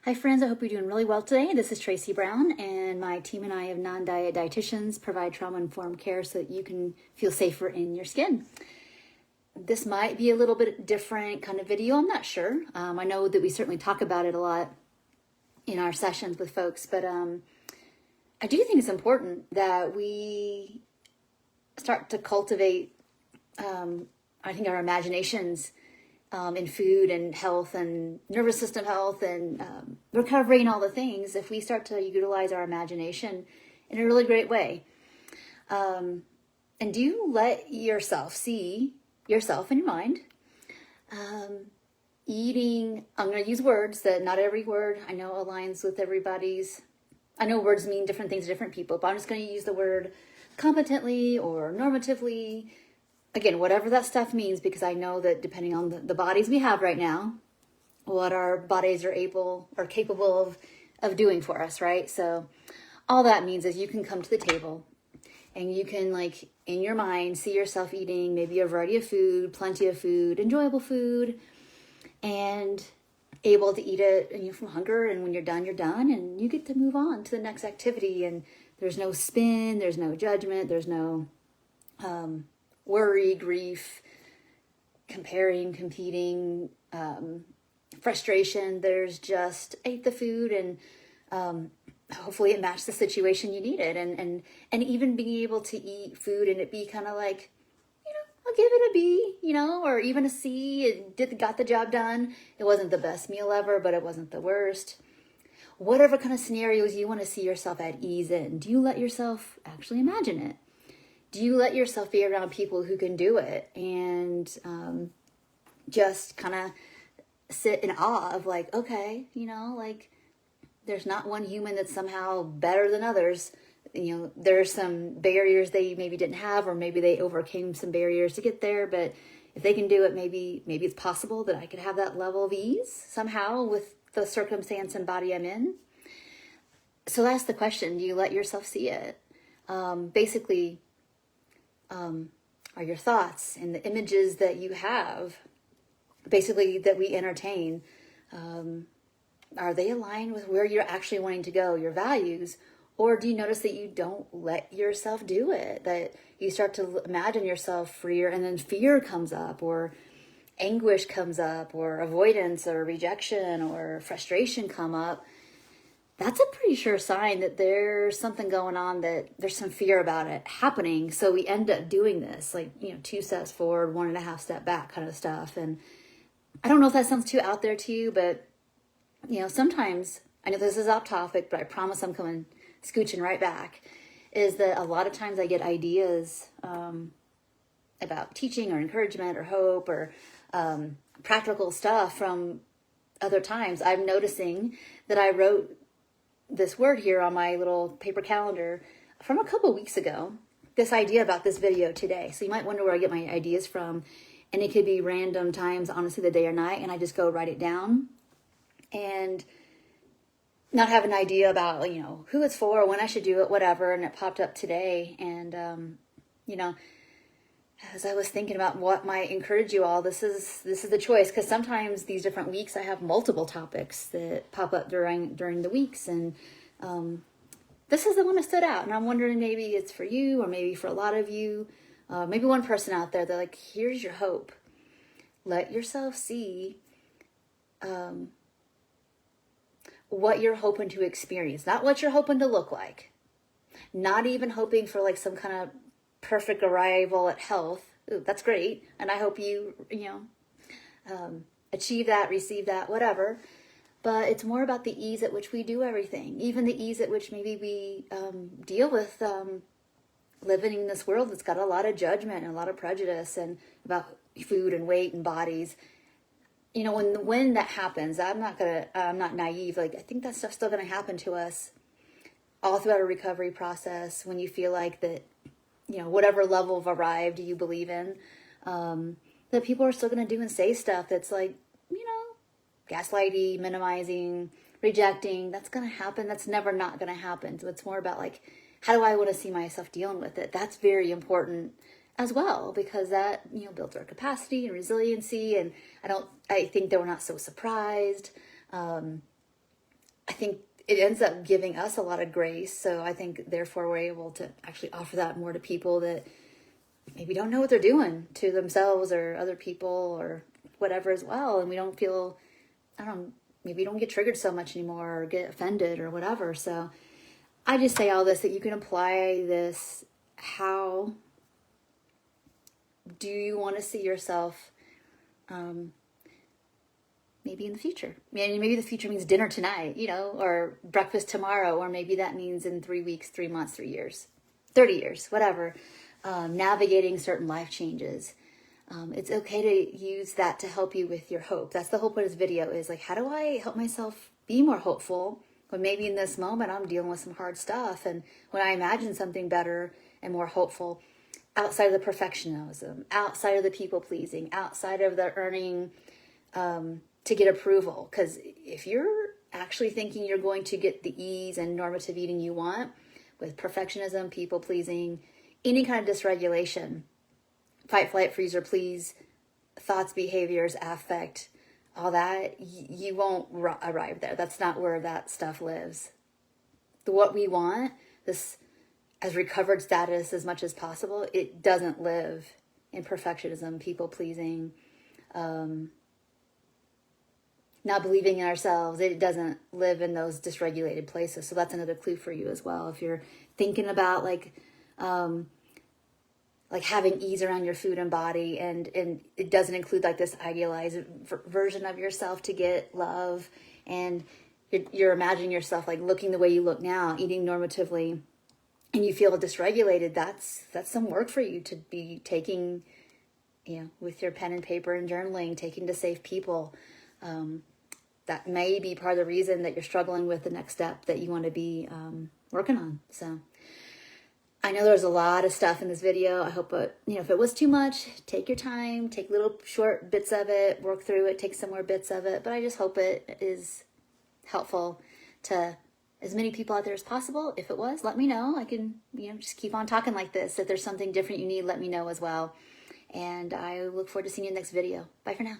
Hi friends, I hope you're doing really well today. This is Tracy Brown, and my team and I of non-diet dietitians provide trauma-informed care so that you can feel safer in your skin. This might be a little bit different kind of video, I'm not sure. I know that we certainly talk about it a lot in our sessions with folks, but I do think it's important that we start to cultivate, I think, our imaginations in food and health and nervous system health and recovery and all the things, if we start to utilize our imagination in a really great way. And do you let yourself see yourself in your mind eating, I'm going to use words that not every word I know aligns with everybody's. I know words mean different things to different people, but I'm just going to use the word competently or normatively. Again, whatever that stuff means, because I know that depending on the bodies we have right now, what our bodies are capable of doing for us, right? So all that means is you can come to the table and you can, like, in your mind, see yourself eating maybe a variety of food, plenty of food, enjoyable food, and able to eat it from hunger. And when you're done, and you get to move on to the next activity. And there's no spin, there's no judgment, there's no worry, grief, comparing, competing, frustration. There's just ate the food, and hopefully it matched the situation you needed. And even being able to eat food and it be kind of like, I'll give it a B, or even a C. It got the job done. It wasn't the best meal ever, but it wasn't the worst. Whatever kind of scenarios you want to see yourself at ease in, do you let yourself actually imagine it? Do you let yourself be around people who can do it and just kind of sit in awe of, like, okay, like, there's not one human that's somehow better than others. There's some barriers they maybe didn't have, or maybe they overcame some barriers to get there. But if they can do it, maybe it's possible that I could have that level of ease somehow with the circumstance and body I'm in. So that's the question. Do you let yourself see it? Basically, are your thoughts and the images that you have, basically that we entertain, are they aligned with where you're actually wanting to go, your values? Or do you notice that you don't let yourself do it, that you start to imagine yourself freer, and then fear comes up, or anguish comes up, or avoidance or rejection or frustration come up? That's a pretty sure sign that there's something going on, that there's some fear about it happening. So we end up doing this, like, 2 steps forward, 1.5 step back kind of stuff. And I don't know if that sounds too out there to you, but, sometimes, I know this is off topic, but I promise I'm coming scooching right back, is that a lot of times I get ideas about teaching or encouragement or hope or practical stuff from other times. I'm noticing that I wrote this word here on my little paper calendar from a couple weeks ago, this idea about this video today. So you might wonder where I get my ideas from, and it could be random times, honestly, the day or night, and I just go write it down and not have an idea about, who it's for, when I should do it, whatever. And it popped up today. And, as I was thinking about what might encourage you all, this is the choice. Because sometimes these different weeks I have multiple topics that pop up during the weeks. And this is the one that stood out. And I'm wondering, maybe it's for you, or maybe for a lot of you. Maybe one person out there, they're like, here's your hope. Let yourself see what you're hoping to experience, not what you're hoping to look like, not even hoping for like some kind of perfect arrival at health. Ooh, that's great. And I hope you, achieve that, receive that, whatever. But it's more about the ease at which we do everything, even the ease at which maybe we deal with living in this world that's got a lot of judgment and a lot of prejudice and about food and weight and bodies. When that happens, I'm not naive. Like, I think that stuff's still going to happen to us all throughout a recovery process, when you feel like that, whatever level of arrived you believe in, that people are still going to do and say stuff that's like, gaslighting, minimizing, rejecting. That's going to happen. That's never not going to happen. So it's more about, like, how do I want to see myself dealing with it? That's very important as well, because that, builds our capacity and resiliency. And I think that we're not so surprised. I think it ends up giving us a lot of grace. So I think therefore we're able to actually offer that more to people that maybe don't know what they're doing to themselves or other people or whatever as well. And we don't feel, maybe we don't get triggered so much anymore or get offended or whatever. So I just say all this, that you can apply this. How do you want to see yourself maybe in the future? Maybe the future means dinner tonight, or breakfast tomorrow, or maybe that means in 3 weeks, 3 months, 3 years, 30 years, whatever. Navigating certain life changes. It's okay to use that to help you with your hope. That's the hope of this video, is like, how do I help myself be more hopeful when maybe in this moment I'm dealing with some hard stuff, and when I imagine something better and more hopeful, outside of the perfectionism, outside of the people pleasing, outside of the earning to get approval. Because if you're actually thinking you're going to get the ease and normative eating you want with perfectionism, people pleasing, any kind of dysregulation, fight, flight, freeze, or please, thoughts, behaviors, affect, all that, you won't arrive there. That's not where that stuff lives. What we want, this as recovered status as much as possible, it doesn't live in perfectionism, people pleasing, not believing in ourselves. It doesn't live in those dysregulated places. So that's another clue for you as well. If you're thinking about like having ease around your food and body, and it doesn't include like this idealized version of yourself to get love, and you're imagining yourself like looking the way you look now, eating normatively, and you feel dysregulated, that's some work for you to be taking, with your pen and paper and journaling, taking to safe people. That may be part of the reason that you're struggling with the next step that you want to be working on. So I know there's a lot of stuff in this video. I hope if it was too much, take your time, take little short bits of it, work through it, take some more bits of it. But I just hope it is helpful to as many people out there as possible. If it was, let me know. I can, just keep on talking like this. If there's something different you need, let me know as well. And I look forward to seeing you in the next video. Bye for now.